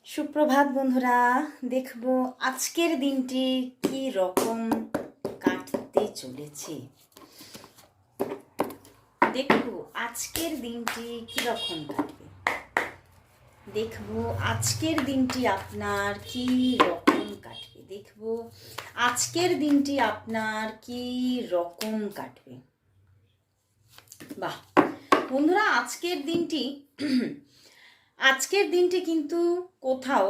সুপ্রভাত বন্ধুরা, দেখব আজকের দিনটি কি রকম কাটতে চলেছে। দেখব আজকের দিনটি কি রকম কাটবে। দেখব আজকের দিনটি আপনার কি রকম কাটবে। দেখব আজকের দিনটি আপনার কি রকম কাটবে। বাহ বন্ধুরা, আজকের দিনটি কিন্তু কোথাও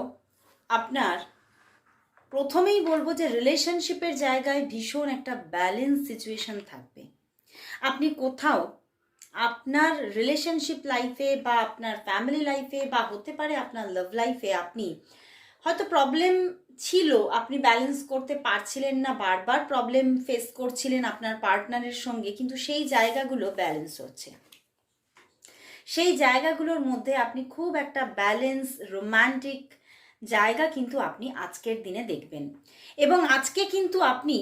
আপনার, প্রথমেই বলবো যে রিলেশনশিপের জায়গায় ভীষণ একটা ব্যালেন্স সিচুয়েশন থাকবে। আপনি কোথাও আপনার রিলেশনশিপ লাইফে বা আপনার ফ্যামিলি লাইফে বা হতে পারে আপনার লাভ লাইফে আপনি হয়তো প্রবলেম ছিল, আপনি ব্যালেন্স করতে পারছিলেন না, বারবার প্রবলেম ফেস করছিলেন আপনার পার্টনারের সঙ্গে, কিন্তু সেই জায়গাগুলো ব্যালেন্স হচ্ছে। সেই জায়গাগুলোর মধ্যে আপনি খুব একটা ব্যালেন্স রোম্যান্টিক জায়গা কিন্তু আপনি আজকের দিনে দেখবেন। এবং আজকে কিন্তু আপনি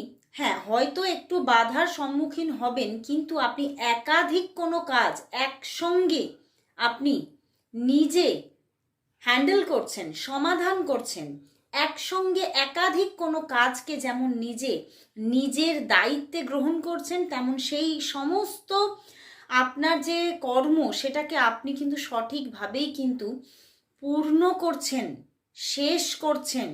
হয়তো একটু বাধার সম্মুখীন হবেন, কিন্তু আপনি একাধিক কোনো কাজ একসঙ্গে আপনি নিজে হ্যান্ডেল করছেন, সমাধান করছেন। একসঙ্গে একাধিক কোনো কাজকে যেমন নিজের দায়িত্বে গ্রহণ করছেন, তেমন সেই সমস্ত আপনার যে কর্ম সেটাকে আপনি কিন্তু সঠিকভাবেই কিন্তু পূর্ণ করছেন, শেষ করছেন।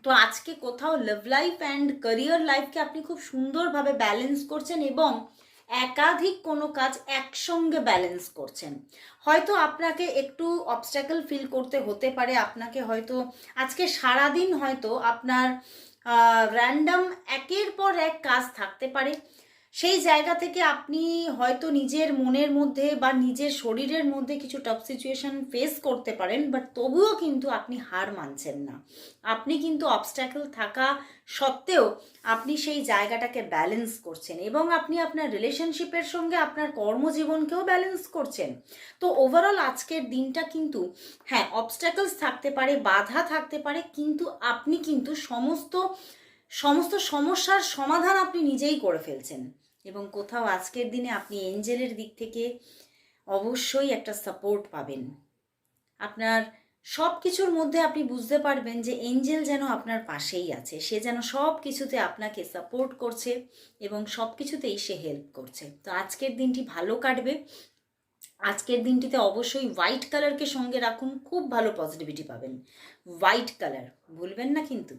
তো আজকে কোথাও লাভ লাইফ অ্যান্ড ক্যারিয়ার লাইফকে আপনি খুব সুন্দরভাবে ব্যালেন্স করছেন এবং একাধিক কোনো কাজ একসঙ্গে ব্যালেন্স করছেন। হয়তো আপনাকে একটু অবস্ট্যাকল ফিল করতে হতে পারে, আপনাকে হয়তো আজকে সারাদিন হয়তো আপনার র্যান্ডম একের পর এক কাজ থাকতে পারে। সেই জায়গা থেকে আপনি হয়তো নিজের মনের মধ্যে বা নিজের শরীরের মধ্যে কিছু টাফ সিচুয়েশন ফেস করতে পারেন, বাট তবুও কিন্তু আপনি হার মানছেন না। আপনি কিন্তু অবস্ট্যাকল থাকা সত্ত্বেও আপনি সেই জায়গাটাকে ব্যালেন্স করছেন এবং আপনি আপনার রিলেশনশিপের সঙ্গে আপনার কর্মজীবনকেও ব্যালেন্স করছেন। তো ওভারঅল আজকের দিনটা কিন্তু অবস্ট্যাকলস থাকতে পারে, বাধা থাকতে পারে, কিন্তু আপনি কিন্তু সমস্ত সমস্যার সমাধান আপনি নিজেই করে ফেলছেন। এবং কোথাও আজকের দিনে আপনি এঞ্জেলের দিক থেকে অবশ্যই একটা সাপোর্ট পাবেন। আপনার সব কিছুর মধ্যে আপনি বুঝতে পারবেন যে এঞ্জেল যেন আপনার পাশেই আছে, সে যেন সব কিছুতে আপনাকে সাপোর্ট করছে এবং সব কিছুতেই সে হেল্প করছে। তো আজকের দিনটি ভালো কাটবে। আজকের দিনটিতে অবশ্যই হোয়াইট কালারকে সঙ্গে রাখুন, খুব ভালো পজিটিভিটি পাবেন। হোয়াইট কালার ভুলবেন না কিন্তু।